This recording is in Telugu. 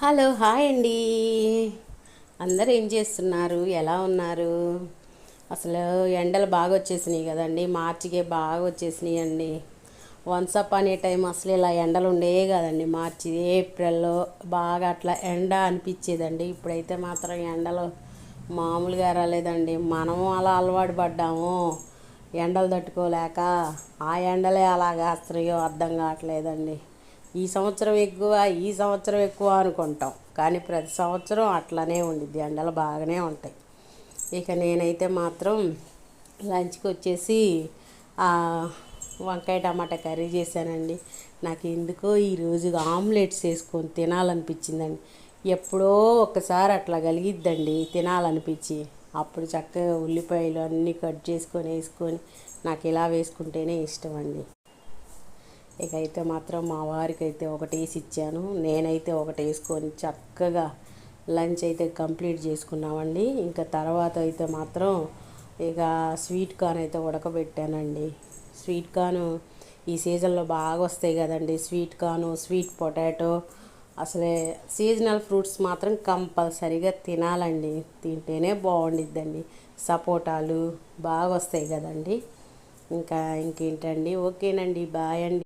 హలో హాయ్ అండి. అందరూ ఏం చేస్తున్నారు, ఎలా ఉన్నారు? అసలు ఎండలు బాగా వచ్చేసినాయి కదండి, మార్చికే బాగా వచ్చేసినాయి అండి. వన్స్ అప్ అనే టైం అసలు ఇలా ఎండలు ఉండేవి కదండి. మార్చి ఏప్రిల్లో బాగా అట్లా ఎండ అనిపించేదండి. ఇప్పుడైతే మాత్రం ఎండలు మామూలుగా రాలేదండి. మనము అలా అలవాటు పడ్డాము ఎండలు తట్టుకోలేక. ఆ ఎండలే అలా కాస్తున్నాయో అర్థం కావట్లేదండి. ఈ సంవత్సరం ఎక్కువ, ఈ సంవత్సరం ఎక్కువ అనుకుంటాం, కానీ ప్రతి సంవత్సరం అట్లనే ఉండిద్ది, ఎండలు బాగానే ఉంటాయి. ఇక నేనైతే మాత్రం లంచ్కి వచ్చేసి ఆ, వంకాయ టమాటా కర్రీ చేశానండి. నాకు ఎందుకో ఈరోజు ఆమ్లెట్స్ వేసుకొని తినాలనిపించిందండి. ఎప్పుడో ఒకసారి అట్లా కలిగిద్దండి తినాలనిపించి. అప్పుడు చక్కగా ఉల్లిపాయలు అన్నీ కట్ చేసుకొని వేసుకొని నాకు ఇలా వేసుకుంటేనే ఇష్టం అండి. ఇక అయితే మాత్రం మా వారికి అయితే ఒకటి వేసి ఇచ్చాను, నేనైతే ఒకటి వేసుకొని చక్కగా లంచ్ అయితే కంప్లీట్ చేసుకున్నామండి. ఇంకా తర్వాత అయితే మాత్రం ఇక స్వీట్ కార్న్ అయితే ఉడకబెట్టానండి. స్వీట్ కార్న్ ఈ సీజన్లో బాగా వస్తాయి కదండి. స్వీట్ కార్న్, స్వీట్ పొటాటో, అసలే సీజనల్ ఫ్రూట్స్ మాత్రం కంపల్సరీగా తినాలండి. తింటేనే బాగుండిద్దండి. సపోటాలు బాగా వస్తాయి కదండి. ఇంకేంటండి, ఓకేనండి, బాయ్ అండి.